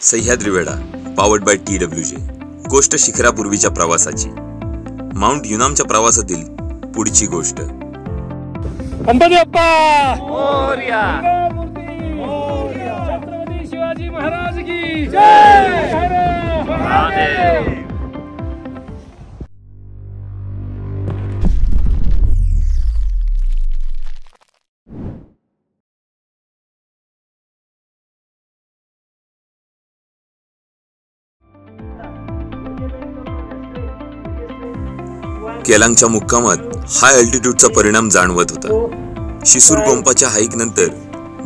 सह्याद्री वेढा powered by TWJ। गोष्ट शिखरापूर्वीच्या प्रवासाची, माउंट युनामच्या प्रवासातील पुढची गोष्ट। गणपती बाप्पा मोरया, छत्रपती शिवाजी महाराज की जय। महादेव। केलांगच्या मुक्कामात हाय अल्टिट्यूडचा परिणाम जाणवत होता। शिसूर गोंपाच्या हाईक नंतर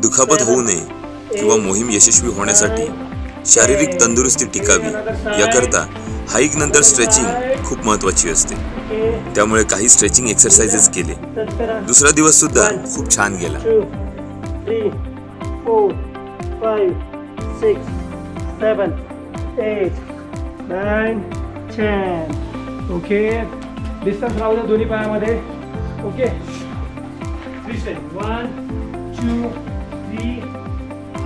दुखापत होऊ नये किंवा मोहीम यशस्वी होण्यासाठी शारीरिक तंदुरुस्ती टिकावी याकरता हाईक नंतर स्ट्रेचिंग खूप महत्त्वाची असते। त्यामुळे काही स्ट्रेचिंग एक्सरसाइजेस केले। दुसरा दिवस सुद्धा खूप छान गेला। 3, 4, 5, 6, 7, 8, 9, 10। ओके, डिस्टन्स राहू द्या दोन्ही पायामध्ये। Okay, 1 2 3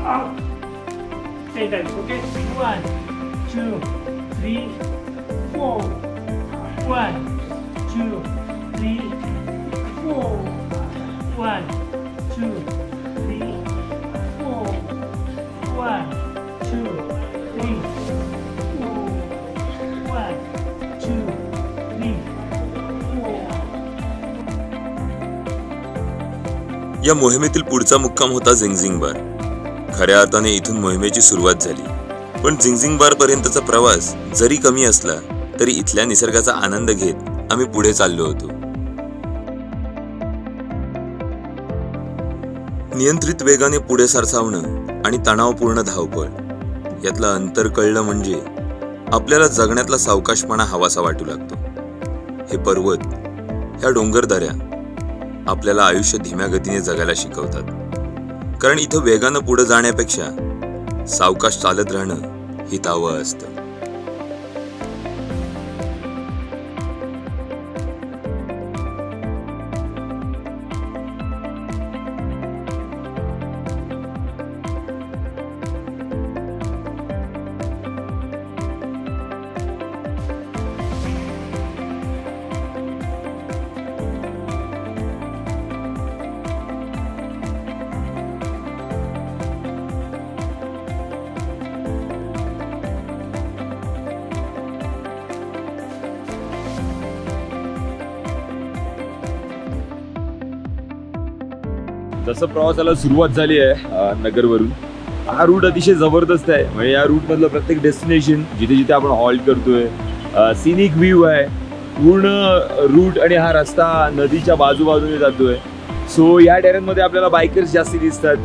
up 10 times. ओके, 1 2 3 4 1 2 3 4 1 2 3 4 1 2 3 4 1 2 3 या मोहिमेतील पुढचा मुक्काम होता जिंगजिंग बार। खऱ्या अर्थाने इथून मोहिमेची सुरुवात झाली, पण जिंगजिंग बार पर्यंतचा प्रवास जरी कमी असला तरी इथल्या निसर्गाचा आनंद घेत आम्ही पुढे चाललो होतो। नियंत्रित वेगाने पुढे सरसावणं आणि तणावपूर्ण धावपळ यातलं अंतर कळलं म्हणजे आपल्याला जगण्यातला सावकाशपणा हवासा वाटू लागतो। हे पर्वत, ह्या डोंगरदऱ्या आपल्याला आयुष्य धीम्या गतीने जगायला शिकवतात, कारण इथं वेगानं पुढे जाण्यापेक्षा सावकाश चालत राहणं हितावं असतं। जसं प्रवासाला सुरुवात झाली आहे नगरवरून, हा रूट अतिशय जबरदस्त आहे। म्हणजे या रूट मधलं प्रत्येक डेस्टिनेशन जिथे जिथे आपण हॉल्ट करतोय, सिनिक व्ह्यू आहे पूर्ण रूट, आणि हा रस्ता नदीच्या बाजूबाजूने जातोय। सो या टेरेनमध्ये आपल्याला बायकर्स जास्ती दिसतात।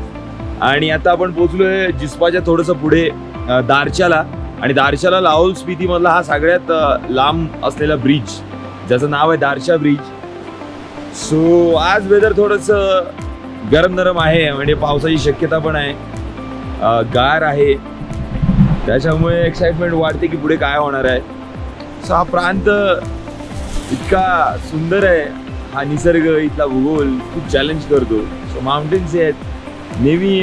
आणि आता आपण पोहोचलोय जिस्पाच्या थोडंसं पुढे दारच्याला, आणि दारच्याला लाहौल स्पिती मधला हा सगळ्यात लांब असलेला ब्रिज, ज्याचं नाव आहे दारशा ब्रिज। सो आज वेदर थोडंसं गरम नरम आहे, म्हणजे पावसाची शक्यता पण आहे, गार आहे, त्याच्यामुळे एक्साइटमेंट वाढते की पुढे काय होणार आहे। सो हा प्रांत इतका सुंदर आहे, हा निसर्ग, इथला भूगोल खूप चॅलेंज करतो। सो माउंटेन्स आहेत नेहमी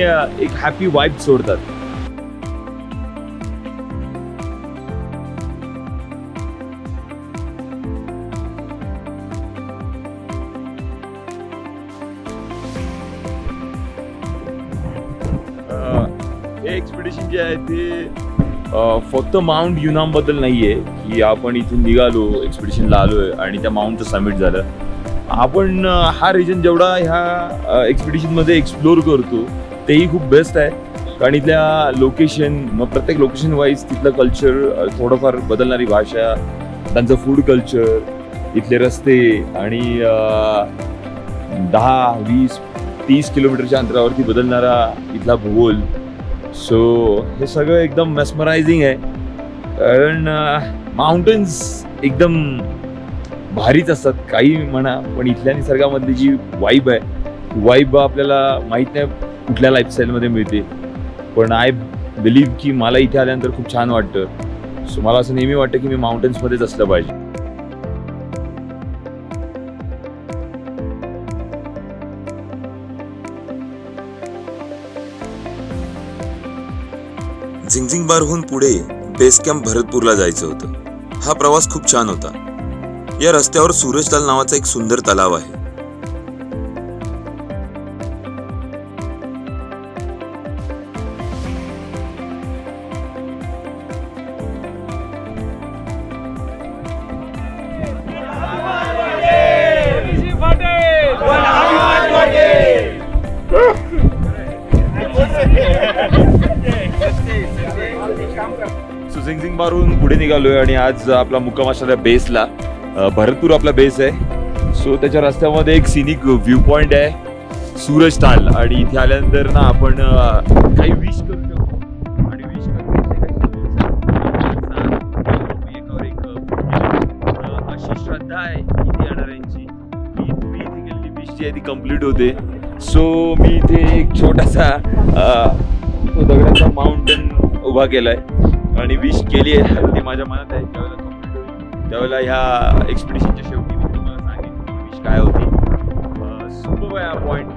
एक हॅपी वाईब सोडतात। एक्सपिडिशन जे आहे ते फक्त माउंट युनाम बद्दल नाहीये की आपण इथून निघालो, एक्सपिडिशनला आलोय आणि त्या माउंटचं समिट झालं। आपण हा रिजन जेवढा ह्या एक्सपिडिशन मध्ये एक्सप्लोर करतो तेही खूप बेस्ट आहे, कारण इथल्या लोकेशन, मग प्रत्येक लोकेशन वाईज तिथलं कल्चर, थोडंफार बदलणारी भाषा, त्यांचं फूड कल्चर, इथले रस्ते, आणि 10, 20, 30 किलोमीटरच्या अंतरावरती बदलणारा इथला भूगोल। सो हे सगळं एकदम मेस्मरायझिंग आहे, कारण माउंटन्स एकदम भारीच असतात काही म्हणा, पण इथल्या निसर्गामधली जी वाईब आहे, वाईब आपल्याला माहीत नाही कुठल्या लाईफस्टाईलमध्ये मिळते, पण आय बिलीव्ह की मला इथे आल्यानंतर खूप छान वाटतं। सो मला असं नेहमी वाटतं की मी माउंटन्समध्येच असलं पाहिजे। झिंगझिंग बारहून पुढे बेस कॅम्प भरतपूरला जायचं होतं. हा प्रवास खूप छान होता. या रस्त्यावर सूरजताल नावाचा एक सुंदर तलाव आहे. झिंगझिंग बारहून पुढे निघालोय आणि आज आपला मुक्काम असणाऱ्या बेसला भरतपूर आपला बेस आहे. सो त्याच्या रस्त्यामध्ये एक सिनिक व्ह्यू पॉइंट आहे सूरजताल आणि इथे आल्यानंतर ना आपण काही विश करू शकतो आणि विश अशी श्रद्धा आहे इथे येणाऱ्यांची की तुम्ही इथे गेलेली विश जी आहे ती कम्प्लीट होते. सो मी इथे एक छोटासा तो दगडाचा माउंटेन उभा केलाय आणि विश केली आहे. ती माझ्या मनात आहे. ज्यावेळेला कम्प्लीट होईल त्यावेळेला ह्या एक्सपिडिशनच्या शेवटी मी तुम्हाला सांगेन विश काय होती. सुपर आहे हा पॉईंट.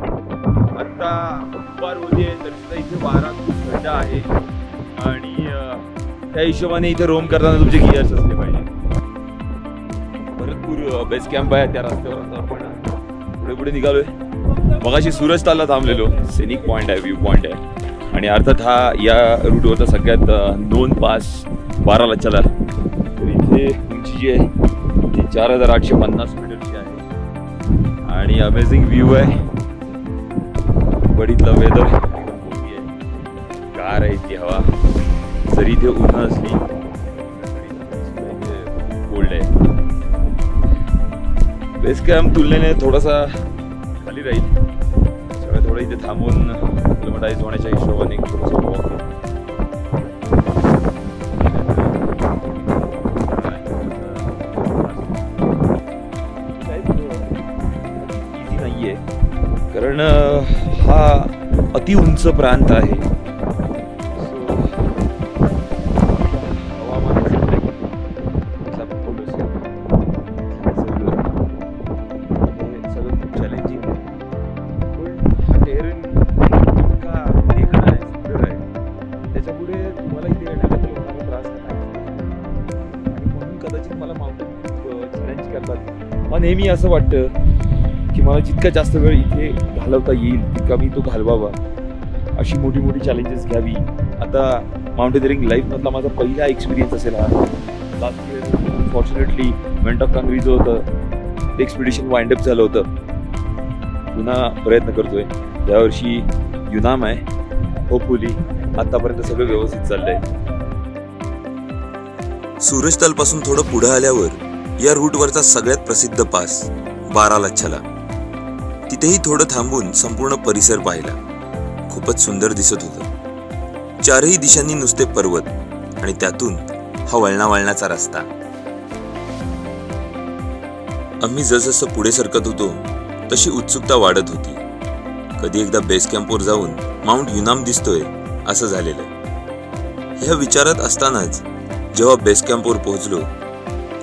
आत्ता दुपार होती आहे तर सुद्धा इथे वारा खूप थंड आहे आणि त्या हिशोबाने इथे रोम करताना तुमचे गिअर्स असले पाहिजे. भरतपूर बेस कॅम्प आहे त्या रस्त्यावर आपण पुढे पुढे निघालोय. मगाशी सूरजतालला थांबलेलो. सिनिक पॉईंट आहे, व्ह्यू पॉईंट आहे आणि अर्थात हा या रूटवरचा सगळ्यात नोन पास 12 लच्छाला. तर इथे उंची जी आहे ती 4850 मीटरची आहे आणि अमेझिंग व्ह्यू आहे. बडीतलं वेदर आहे, गार आहे ती हवा. जरी इथे उन्ह असली कोल्ड आहे. बेस कॅम्प तुलनेने थोडासा खाली राहील. सगळं थोडं इथे थांबून किलोमीटराईज होण्याच्या हिशोबाने थोडंसं वॉक इझी नाहीये कारण हा अति उंच प्रांत आहे. नेहमी असं वाटतं की मला जितका जास्त वेळ इथे घालवता येईल तितका मी तो घालवावा. अशी मोठी मोठी चॅलेंजेस घ्यावी. आता माउंटेनिअरिंग लाईफमधला माझा पहिला एक्सपिरियन्स असेल हा. लास्ट इयर अनफॉर्च्युनेटली मेंट ऑफ कांगरी जो होतं ते एक्सपिडिशन वाइंडअप झालं होतं. पुन्हा प्रयत्न करतोय. यावर्षी युनाम आहे. होपफुली आतापर्यंत सगळं व्यवस्थित चाललंय. सूरजताल पासून थोडं पुढे आल्यावर या रूटवरचा सगळ्यात प्रसिद्ध पास 12 लच्छाला. तिथेही थोडं थांबून संपूर्ण परिसर पाहिला. खूपच सुंदर दिसत होतं. चारही दिशांनी नुसते पर्वत आणि त्यातून हा वळणावळणाचा रस्ता. आम्ही जसजसं पुढे सरकत होतो तशी उत्सुकता वाढत होती. कधी एकदा बेस कॅम्पवर जाऊन माउंट युनाम दिसतोय असं झालेलं. ह्या विचारात असतानाच जेव्हा बेस कॅम्पवर पोहोचलो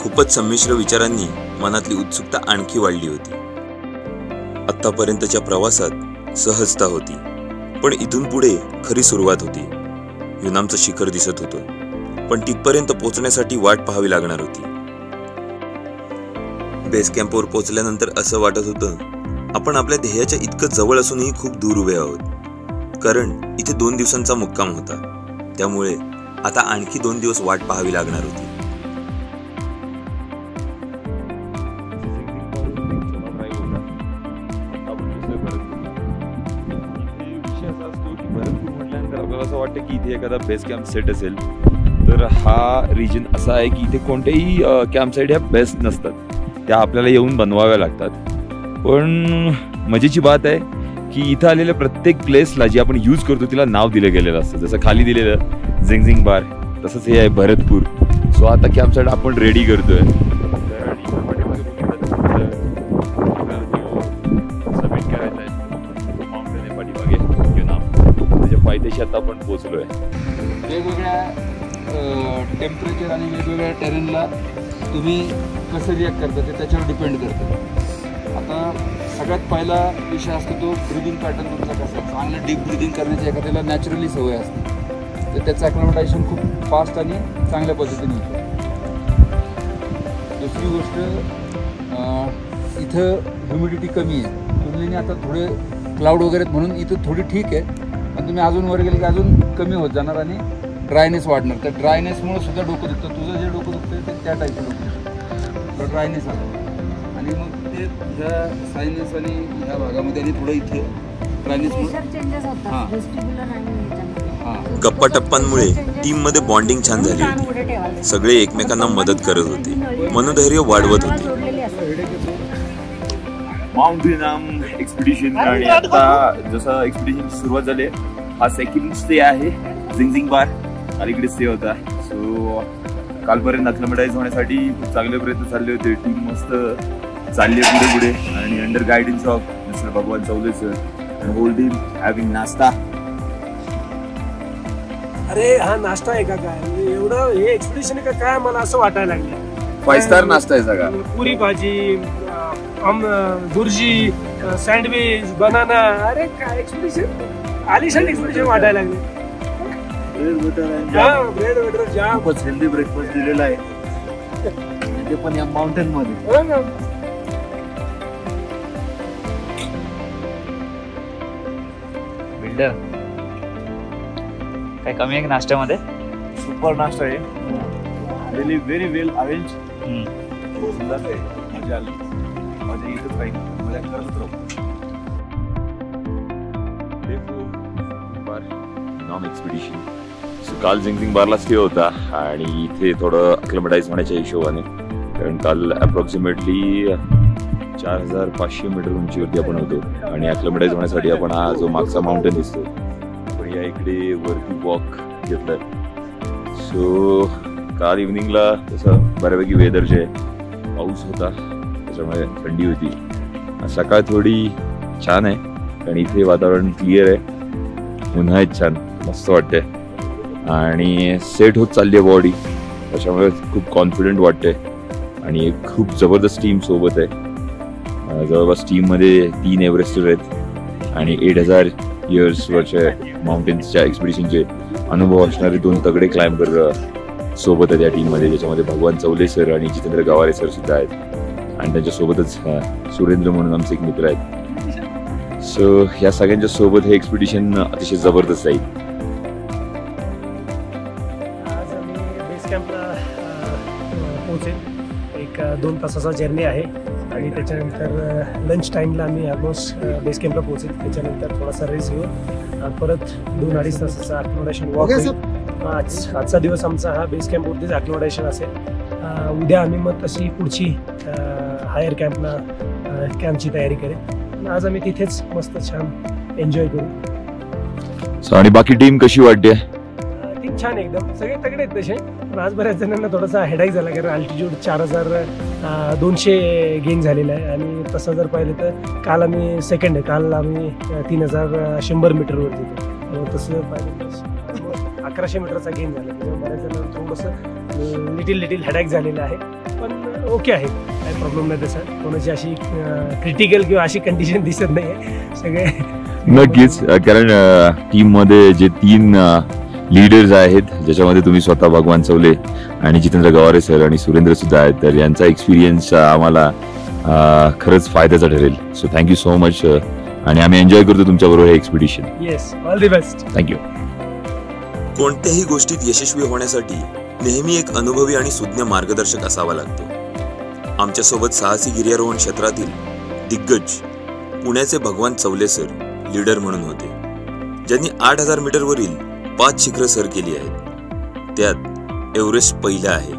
खूपच संमिश्र विचारांनी मनातली उत्सुकता आणखी वाढली होती. आत्तापर्यंतच्या प्रवासात सहजता होती पण इथून पुढे खरी सुरुवात होती. युनामचं शिखर दिसत होतं पण तिथपर्यंत पोहोचण्यासाठी वाट पाहावी लागणार होती. बेस कॅम्पवर पोहोचल्यानंतर असं वाटत होतं आपण आपल्या ध्येयाच्या इतकं जवळ असूनही खूप दूर उभे आहोत. कारण इथे 2 दिवसांचा मुक्काम होता. त्यामुळे आता आणखी 2 दिवस वाट पाहावी लागणार होती. असं वाटतं की इथे एखादा बेस कॅम्प सेट असेल तर हा रिजन असा आहे की इथे कोणत्याही कॅम्प साईट ह्या बेस्ट नसतात. त्या आपल्याला येऊन बनवाव्या लागतात. पण मजेची बात आहे की इथं आलेल्या प्रत्येक प्लेसला जी आपण यूज करतो तिला नाव दिलं गेलेलं असतं. जसं खाली दिलेलं झिंगझिंग बार तसंच हे आहे भरतपूर. सो आता कॅम्प साईट आपण रेडी करतोय. पायथ्याशी आता आपण पोहोचलोय. वेगवेगळ्या टेम्परेचर आणि वेगवेगळ्या टेरेनला तुम्ही कसं रिॲक्ट करता ते त्याच्यावर डिपेंड करतं. आता सगळ्यात पहिला विषय असतो तो ब्रिदिंग पॅटर्न तुमचा कसा. चांगलं डीप ब्रिदिंग करण्याची एखाद्याला नॅचरली सवय असते तर त्याचं ॲक्लिमेटायझेशन खूप फास्ट आणि चांगल्या पद्धतीने होतं. दुसरी गोष्ट, इथं ह्युमिडिटी कमी आहे तुलनेने. आता थोडे क्लाउड वगैरे आहेत म्हणून इथं थोडी ठीक आहे, पण तुम्ही अजून वर गेले की अजून कमी होत जाणार आणि ड्रायनेस वाढणार. तर ड्रायनेसमुळे सुद्धा डोकं दुखतं. तुझं जे डोकं दुखतं ते त्या टाईपचं डोकं दुखतं, तर ड्रायनेस आलं आणि मग ते ह्या सायनस आणि ह्या भागामध्ये आणि थोडं इथे ड्रायनेसमुळे हां गप्पा टप्पांमुळे टीम मध्ये बॉन्डिंग छान झाली होती. सगळे एकमेकांना मदत करत होते, मनोधैर्य वाढवत होते. माउंटेन एक्सपिडिशन आणि आता जसं एक्सपिडिशन सुरुवात झाली, हा सेकंड स्टे आहे झिंगझिंग बार. अलीकडे स्टे होता. सो कालपर्यंत अक्लिमेटाइज होण्यासाठी खूप चांगले प्रयत्न चालले होते. टीम मस्त चालली आहे पुढे पुढे आणि under guidance of mister Bhagwan Chaule sir and whole team having नाश्ता. अरे हा नाश्ता आहे का काय? एवढं हे एक्सपिडिशन आहे का काय मला असं वाटायला लागलं. 5 स्टार नाश्ता आहे सगळा. पुरी भाजी, भुर्जी, सँडविच, बनाना. अरे काय एक्सपिडिशन, आलिशान एक्सपिडिशन वाटायला लागले. ब्रेड बटर जाम, खूपच हेल्दी ब्रेकफास्ट दिलेला आहे ते पण या माउंटेन मध्ये. बिल्डर काय कमी आहे नाश्त्यामध्ये? सुपर नाश्ता आहे. रिअली व्हेरी वेल अरेंज. सुंदर आहे. मजा आली. मजा येतच राहील. मजा करत राहू. एक्सपिडिशन. सो काल झिंगझिंग बारला स्टे होता आणि इथे थोडं अक्लिमेटाइज होण्याच्या हिशोबाने, कारण काल अप्रॉक्सिमेटली 4500 मीटर उंचीवरती आपण होतो आणि अक्लिमेटाइज होण्यासाठी आपण हा जो मागचा माउंटेन दिसतो आपण या इकडे वरती वॉक घेतलाय. सो काल इव्हनिंगला तसं बऱ्यापैकी वेदर जे पाऊस होता त्याच्यामुळे थंडी होती. सकाळ थोडी छान आहे कारण इथे वातावरण क्लिअर आहे, उन्हाळ्यात छान मस्त वाटते आणि सेट होत चालली आहे बॉडी, त्याच्यामुळे खूप कॉन्फिडंट वाटते आणि एक खूप जबरदस्त टीम सोबत आहे. जवळपास टीममध्ये 3 एव्हरेस्टर आहेत आणि 8000 इयर्सवरच्या माउंटेन्सच्या एक्सपिडिशनचे अनुभव असणारे 2 तगडे क्लाइंबर सोबत आहेत या टीममध्ये, ज्याच्यामध्ये भगवान चौले सर आणि जितेंद्र गवारे सर सुद्धा आहेत आणि त्यांच्यासोबतच सुरेंद्र म्हणून आमचे एक मित्र आहेत. सो ह्या सगळ्यांच्या सोबत हे एक्सपिडिशन अतिशय जबरदस्त जाईल. आज आम्ही बेस कॅम्पला पोहोचेल. एक 2 तासाचा जर्नी आहे आणि त्याच्यानंतर लंच टाईमला आम्ही ऑलमोस्ट बेस कॅम्पला पोहोचेल. त्याच्यानंतर थोडासा रेस्ट घेऊ, परत 2-2.5 तासाचा अॅक्लिमेटायझेशन वॉक होईल. आजचा दिवस आमचा हा बेस कॅम्पवरतीच अॅक्लिमेटायझेशन असेल. उद्या आम्ही मग तशी पुढची हायर कॅम्पची तयारी करेल. आज आम्ही तिथेच मस्त छान एन्जॉय करू. आणि बाकी टीम कशी वाटते? टीम छान एकदम, सगळे तगडे आहेत तसे. पण आज बऱ्याच जणांना थोडासा हेडाईक झाला कारण अल्टिट्यूड 4200 गेन झालेला आहे आणि तसं जर पाहिलं तर काल आम्ही सेकंड आहे. काल आम्ही 3100 मीटरवरती होतो. तसं पाहिलं तर 1100 मीटरचा गेन झाला. त्यामुळे बऱ्याच जणांना थोडंसं लिटिल हेडाईक झालेलं आहे, पण ओके आहे, काही प्रॉब्लेम नाही तसा. कोणाची अशी क्रिटिकल किंवा अशी कंडिशन दिसत नाही आहे. सगळे नक्कीच, कारण टीम मध्ये जे 3 लीडर्स आहेत, ज्याच्यामध्ये तुम्ही स्वतः भगवान चौले आणि जितेंद्र गवारे सर आणि सुरेंद्र सुद्धा आहेत, तर यांचा एक्सपिरियन्स आम्हाला खरंच फायद्याचा ठरेल. सो थँक्यू सो मच आणि आम्ही एन्जॉय करतो तुमच्याबरोबर हे expedition. Yes, all the best. Thank you. कोणत्याही गोष्टीत यशस्वी होण्यासाठी नेहमी एक अनुभवी आणि सुज्ञ मार्गदर्शक असावा लागतो. आमच्यासोबत साहसी गिर्यारोहण क्षेत्रातील दिग्गज पुण्याचे भगवान चौले सर लीडर म्हणून होते, ज्यांनी 8000 मीटरवरील 5 शिखरं सर केली आहेत. त्यात एव्हरेस्ट पहिला आहे.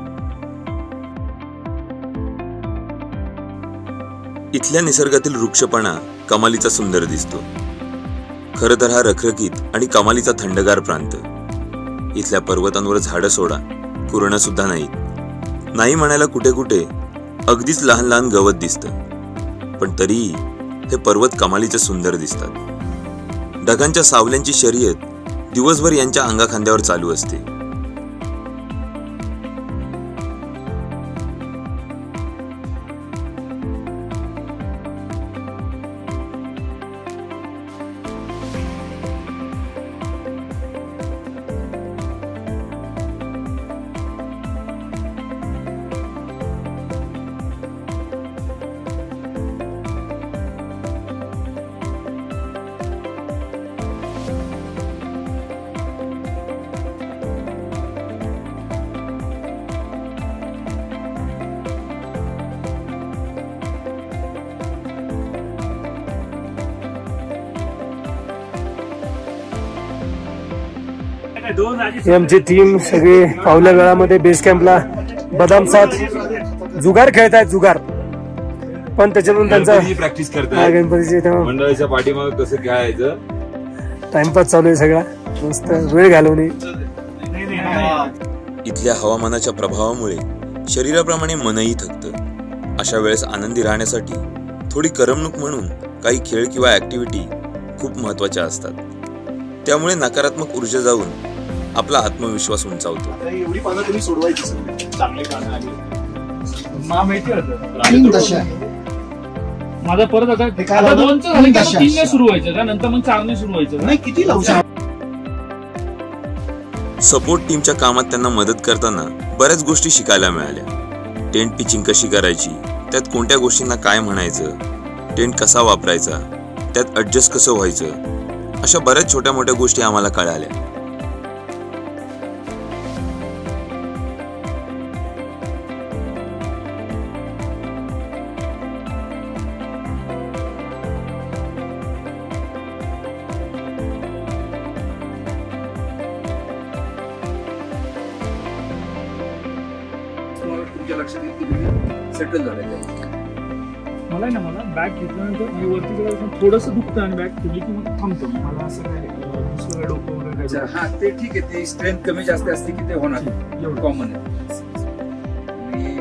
इथल्या निसर्गातील वृक्षपणा कमालीचा सुंदर दिसतो. खरं तर हा रखरखीत आणि कमालीचा थंडगार प्रांत. इथल्या पर्वतांवर झाडं सोडा कुरणं सुद्धा नाहीत. नाही म्हणायला कुठे कुठे अगदीच लहान लहान गवत दिसतं, पण तरीही हे पर्वत कमालीचे सुंदर दिसतात. ढगांच्या सावल्यांची शर्यत दिवसभर यांच्या अंगाखांद्यावर चालू असते. ही आमची टीम सगळी पावल्या वेळामध्ये बेस कॅम्पला बदाम साथ जुगार खेळतायत जुगार, पण त्याच्यातून त्यांचा प्रॅक्टिस हा, करतात गणपतीची इथं मंडळाच्या पाठीमागे कसं खेळायचं. टाइमपास चालू आहे सगळा, मस्त वेळ घालवणे. इथल्या हवामानाच्या प्रभावामुळे शरीराप्रमाणे मनही थकतं. अशा वेळेस आनंदी राहण्यासाठी थोडी करमणूक म्हणून काही खेळ किंवा ऍक्टिव्हिटी खूप महत्वाच्या असतात. त्यामुळे नकारात्मक ऊर्जा जाऊन आपला आत्मविश्वास उंचावतो. एवढी पानं तुम्ही सोडवायची सगळी चांगली पानं आली. माहिती होतं तीन दशा माझा परत आता 2चं झालं की 3ने सुरू व्हायचं का, नंतर मग 4ने सुरू व्हायचं का? नाही किती लावू शकतो. सपोर्ट टीमच्या कामात त्यांना मदत करताना बऱ्याच गोष्टी शिकायला मिळाल्या. टेंट पिचिंग कशी करायची, त्यात कोणत्या गोष्टींना काय म्हणायचं, टेंट कसा वापरायचा, त्यात ऍडजस्ट कसं व्हायचं, अशा बऱ्याच छोट्या मोठ्या गोष्टी आम्हाला कळाल्या. तुमच्या लक्षात येईल की तुम्ही सेटल झालाय. मला बॅग घेतल्यानंतर मी वरती गेल्यापासून थोडंसं दुखतं आणि बॅग ठेवली की मग थांबतो. मला असं काय दुसरं डोकं वगैरे अच्छा, काय. हा ते ठीक आहे, ते स्ट्रेंथ कमी जास्त असते की ते होणार, एवढं कॉमन आहे. आणि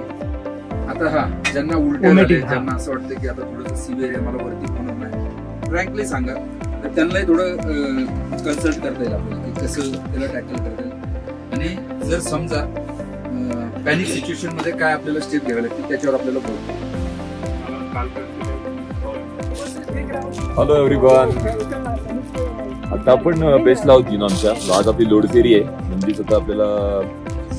आता हा ज्यांना उलट्या Vomiting, झाले, हा. ज्यांना असं वाटतं की आता थोडंसं सिव्हिअर आहे, मला वरती होणार नाही, फ्रँकली सांगा, तर त्यांनाही थोडं कन्सल्ट करता येईल आपल्याला की कसं त्याला टॅकल करता येईल. आणि जर समजा पॅनिक सिच्युएशन मध्ये काय आपल्याला स्टेप घ्यावे लागतील त्याच्यावर आपल्याला बोलतो. हॅलो एव्हरीवन, आता आपण बेसला आहोत आमच्या. आज आपली लोड फेरी आहे, म्हणजे आता आपल्याला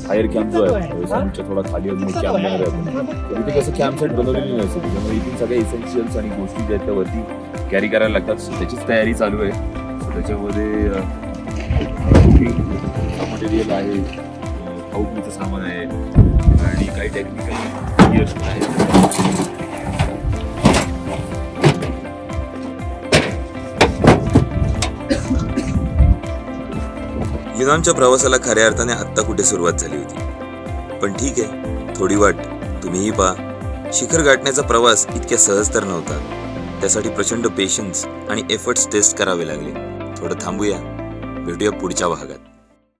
हायर कॅम्प जो आहे आमच्या थोडा खाली कॅम्प बनवणार आहे आपण. तर इथे कसं कॅम्प सेट बनवलेली नसते, त्याच्यामुळे इथे सगळ्या इसेन्शियल्स आणि गोष्टी ज्या आहेत त्या वरती कॅरी करायला लागतात. सो त्याचीच तयारी चालू आहे. सो त्याच्यामध्ये मटेरियल आहे, खाऊपीचं सामान आहे आणि काही टेक्निकल गिअर्स आहेत. युनानच्या प्रवासाला खऱ्या अर्थाने आत्ता कुठे सुरुवात झाली होती. पण ठीक आहे, थोडी वाट तुम्हीही पहा. शिखर गाठण्याचा प्रवास इतक्या सहज तर नव्हता. त्यासाठी प्रचंड पेशन्स आणि एफर्ट्स टेस्ट करावे लागले. थोडं थांबूया, भेटूया पुढच्या भागात.